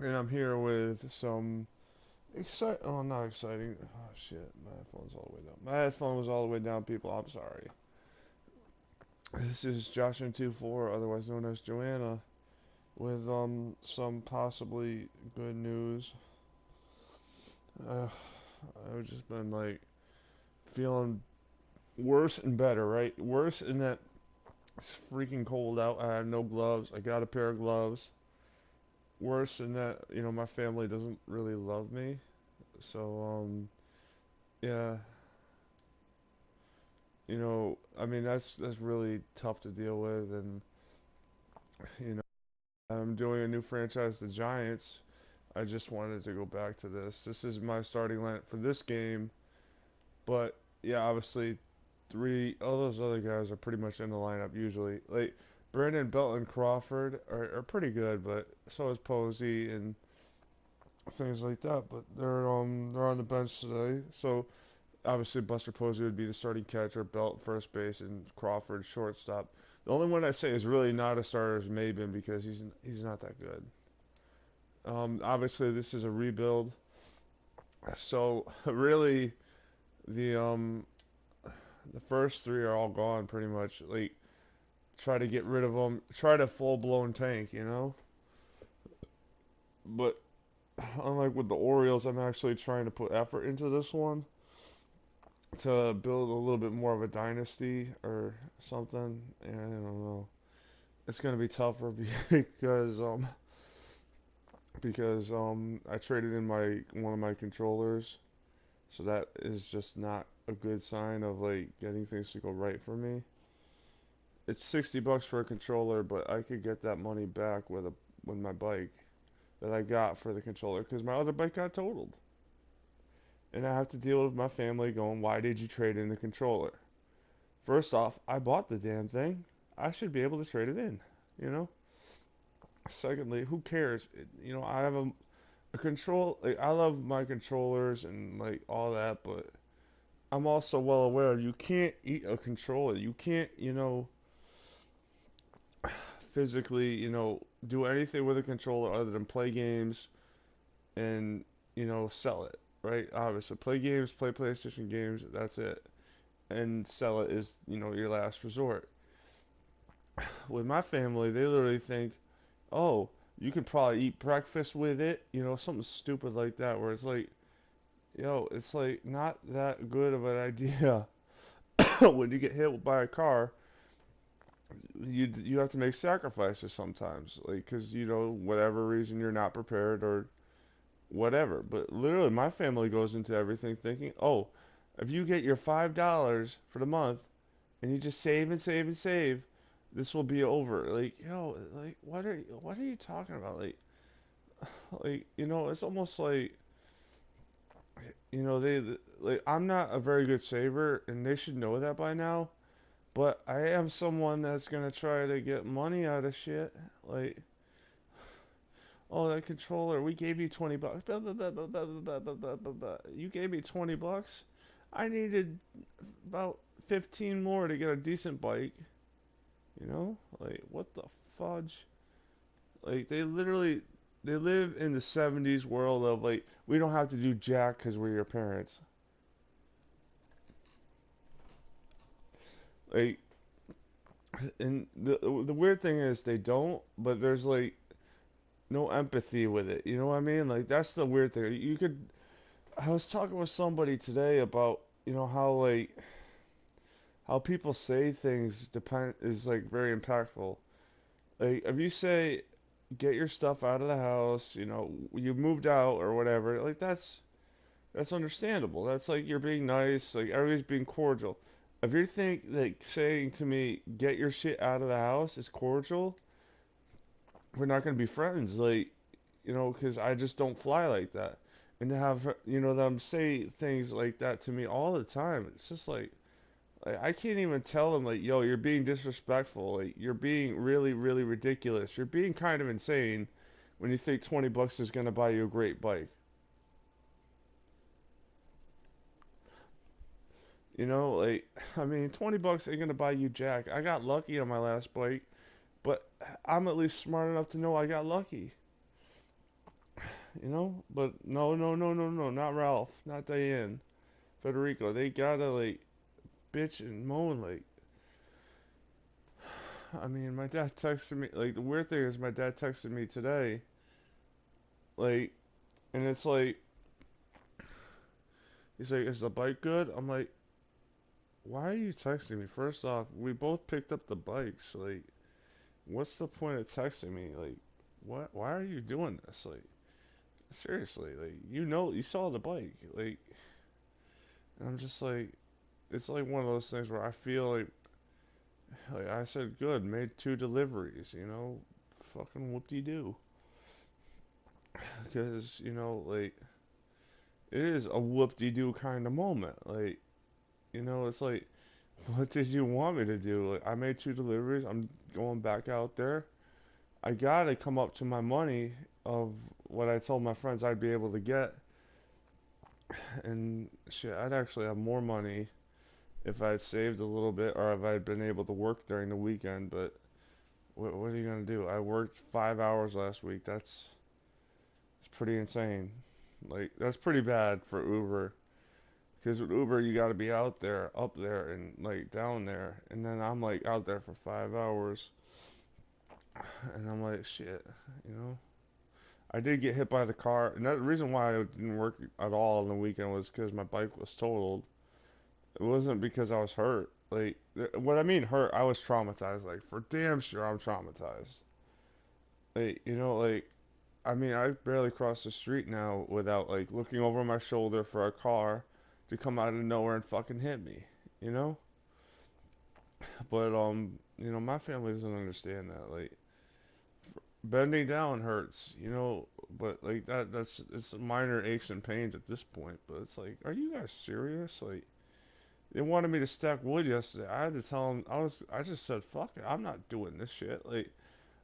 And I'm here with some oh, not exciting. Oh shit, my headphone's all the way down. My headphone was all the way down, people. I'm sorry. This is joshin24, otherwise known as Joanna, with some possibly good news. Uh, I've just been like feeling worse and better, right? Worse in that it's freaking cold out. I have no gloves. I got a pair of gloves. Worse in that, my family doesn't really love me. So, yeah, I mean that's really tough to deal with, and you know, I'm doing a new franchise, the Giants. I just wanted to go back to this. This is my starting lineup for this game, but yeah, obviously, all those other guys are pretty much in the lineup usually. Like Brandon Belt and Crawford are pretty good, but so is Posey and things like that. But they're on the bench today, so obviously Buster Posey would be the starting catcher, Belt first base, and Crawford shortstop. The only one I say is really not a starter is Maben because he's not that good. Obviously this is a rebuild, so really the um the first three are all gone pretty much. Like try to get rid of them, try to full blown tank, But unlike with the Orioles, I'm actually trying to put effort into this one to build a little bit more of a dynasty or something. And I don't know. It's gonna be tougher because I traded in my one of my controllers, so that is just not a good sign of like getting things to go right for me. It's $60 for a controller, but I could get that money back with my bike that I got for the controller because my other bike got totaled, and I have to deal with my family going, "Why did you trade in the controller?" First off, I bought the damn thing. I should be able to trade it in, you know. Secondly, who cares? I have a control. Like I love my controllers and like all that, but I'm also well aware you can't eat a controller. You can't, physically, do anything with a controller other than play games and, sell it, right? Obviously, play games, play PlayStation games, that's it. And sell it is, your last resort. With my family, they literally think, oh, you can probably eat breakfast with it, something stupid like that, where it's like, it's like not that good of an idea. When you get hit by a car, you have to make sacrifices sometimes, like because whatever reason you're not prepared or whatever. But literally, my family goes into everything thinking, oh, if you get your $5 for the month and you just save and save and save, this will be over. Like, like what are you talking about? Like it's almost like they like I'm not a very good saver, and they should know that by now. But I am someone that's gonna try to get money out of shit. Like, oh, that controller, we gave you 20 bucks. Blah, blah, blah, blah, blah, blah, blah, blah, blah, blah. You gave me 20 bucks. I needed about 15 more to get a decent bike. Like what the fudge? Like they live in the 70s world of like we don't have to do jack because we're your parents. Like, and the weird thing is they don't, but there's like no empathy with it. You know what I mean? Like that's the weird thing. I was talking with somebody today about, how like how people say things depend is like very impactful. Like if you say get your stuff out of the house, you moved out or whatever, like that's understandable. That's like you're being nice, like everybody's being cordial. If you think like saying to me get your shit out of the house is cordial, we're not going to be friends. Like, because I just don't fly like that. And to have, them say things like that to me all the time, it's just like I can't even tell them, like, yo, you're being disrespectful. Like, you're being really, really ridiculous. You're being kind of insane when you think 20 bucks is going to buy you a great bike. Like, I mean, 20 bucks ain't going to buy you jack. I got lucky on my last bike, but I'm at least smart enough to know I got lucky. you know. But no, no, no, no, no, not Ralph, not Diane, Federico. They gotta like bitch and moan like. I mean, my dad texted me. Like the weird thing is, my dad texted me today. Like, and it's like he's like, "Is the bike good?" I'm like, "Why are you texting me?" First off, we both picked up the bikes. Like, what's the point of texting me? Like, what? Why are you doing this? Like, seriously, like you know, you saw the bike. Like, and I'm just like, it's like one of those things where I feel like I said, good, made two deliveries. You know, fucking whoop de doo. Because like it is a whoop de doo kind of moment. Like, it's like, what did you want me to do? Like, I made two deliveries. I'm going back out there. I gotta come up to my money of what I told my friends I'd be able to get. And shit, I'd actually have more money if I'd saved a little bit or if I'd been able to work during the weekend. But what are you gonna do? I worked 5 hours last week. It's pretty insane. Like, that's pretty bad for Uber. Because with Uber, you got to be out there, up there, and like down there. And then I'm like out there for 5 hours. And I'm like, shit, you know? I did get hit by the car. And the reason why I didn't work at all on the weekend was because my bike was totaled. It wasn't because I was hurt. Like, what I mean hurt, I was traumatized. Like, for damn sure, I'm traumatized. Like, I mean, I barely cross the street now without, like, looking over my shoulder for a car to come out of nowhere and fucking hit me, you know? But my family doesn't understand that. Like bending down hurts, but like that's it's minor aches and pains at this point. But it's like, are you guys serious? Like they wanted me to stack wood yesterday. I had to tell them I just said fuck it. I'm not doing this shit. Like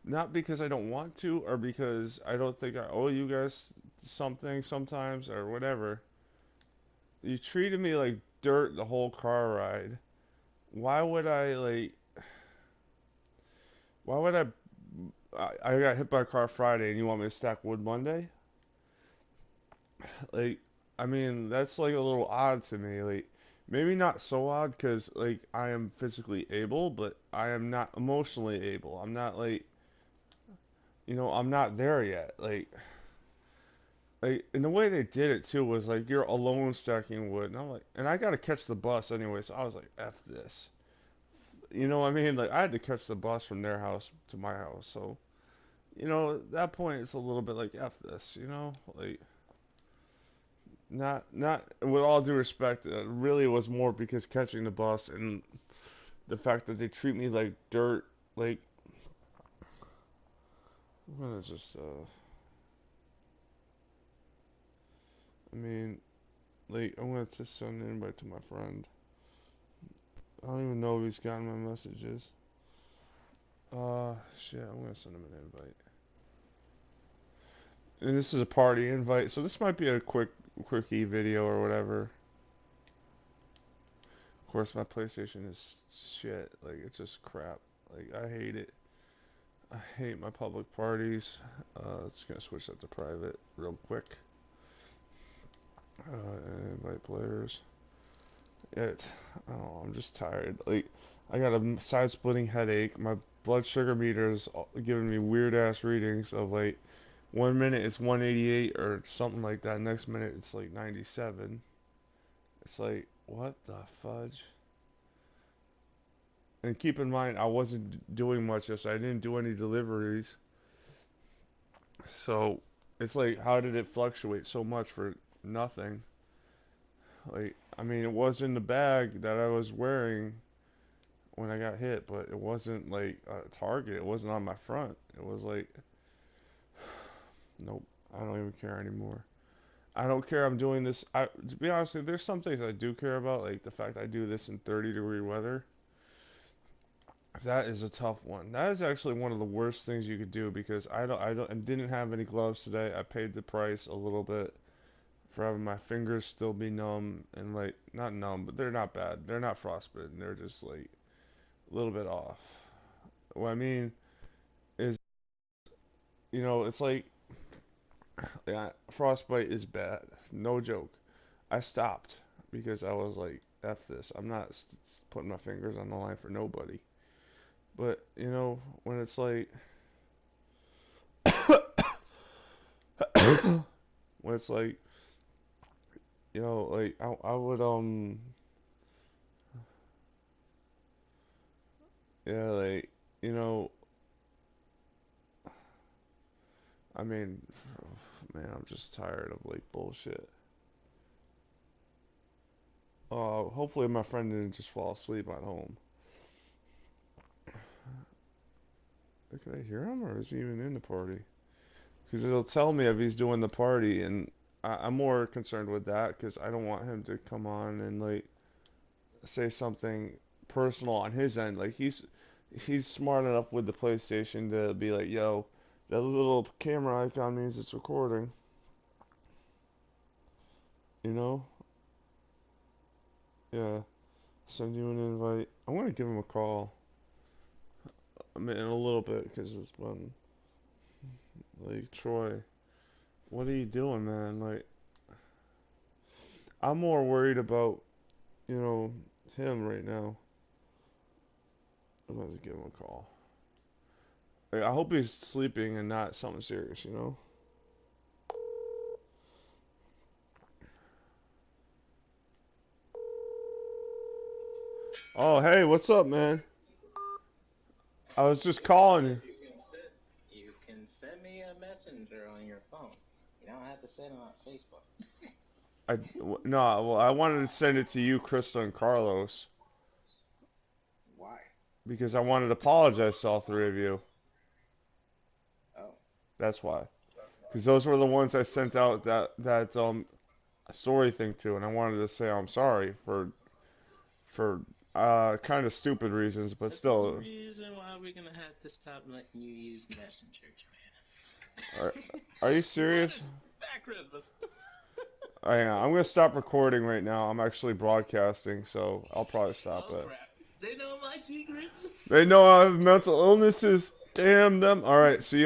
not because I don't want to or because I don't think I owe you guys something sometimes or whatever. You treated me like dirt the whole car ride. Why would I like why would I got hit by a car Friday and you want me to stack wood Monday? Like, I mean, that's like a little odd to me. Like, maybe not so odd because like I am physically able, but I am not emotionally able. I'm not like, I'm not there yet. And the way they did it too was like you're alone stacking wood, and I'm like, and I gotta catch the bus anyway, so I was like, F this. You know what I mean? Like, I had to catch the bus from their house to my house, so at that point, it's a little bit like F this, like not with all due respect, it really was more because catching the bus and the fact that they treat me like dirt. Like I'm gonna just, I mean, like I'm gonna just send an invite to my friend. I don't even know if he's gotten my messages. Shit, I'm gonna send him an invite. And this is a party invite, so this might be a quickie video or whatever. Of course, my PlayStation is shit. Like, it's just crap. Like, I hate it. I hate my public parties. It's gonna switch that to private real quick. Invite players. It. I don't know. I'm just tired. Like, I got a side-splitting headache. My blood sugar meter is giving me weird ass readings of like 1 minute it's 188 or something like that. Next minute it's like 97. It's like, what the fudge? And keep in mind, I wasn't doing much yesterday. I didn't do any deliveries. So it's like, how did it fluctuate so much for nothing? Like, I mean, it was in the bag that I was wearing when I got hit, but it wasn't like a target. It wasn't on my front. It was like, nope, I don't even care anymore. I don't care I'm doing this. To be honest, there's some things I do care about, like the fact I do this in 30-degree weather. That is a tough one. That is actually one of the worst things you could do because I didn't have any gloves today. I paid the price a little bit for having my fingers still be numb and like not numb, but they're not bad. They're not frostbitten. They're just like a little bit off. What I mean is, it's like Yeah, frostbite is bad. No joke. I stopped because I was like, "F this. I'm not putting my fingers on the line for nobody." But when it's like, when it's like, like I would yeah, like you know, I mean, man, I'm just tired of like bullshit. Hopefully my friend didn't just fall asleep at home. Can I hear him, or is he even in the party? Because it'll tell me if he's doing the party, and I'm more concerned with that because I don't want him to come on and like say something personal on his end. Like he's smart enough with the PlayStation to be like, "Yo, that little camera icon means it's recording." You know? Yeah. Send you an invite. I'm gonna give him a call. I mean, in a little bit because it's been like Troy. What are you doing, man? Like, I'm more worried about you know him right now. I'm gonna give him a call. Like, I hope he's sleeping and not something serious. Oh, hey, what's up, man? I was just calling you. You can send me a messenger on your phone. You don't have to send it on Facebook. No, well, I wanted to send it to you, Krista, and Carlos Why? because I wanted to apologize to all three of you. Oh, That's why. Because those were the ones I sent out that story thing to, and I wanted to say I'm sorry for kind of stupid reasons, but that's the still. reason why we're gonna have to stop letting you use messengers, Are, man. are you Glad serious? it's back Christmas. I am. I'm gonna stop recording right now. I'm actually broadcasting, so I'll probably stop Oh it. crap! They know my secrets. They know I have mental illnesses. Damn them. All right. See you.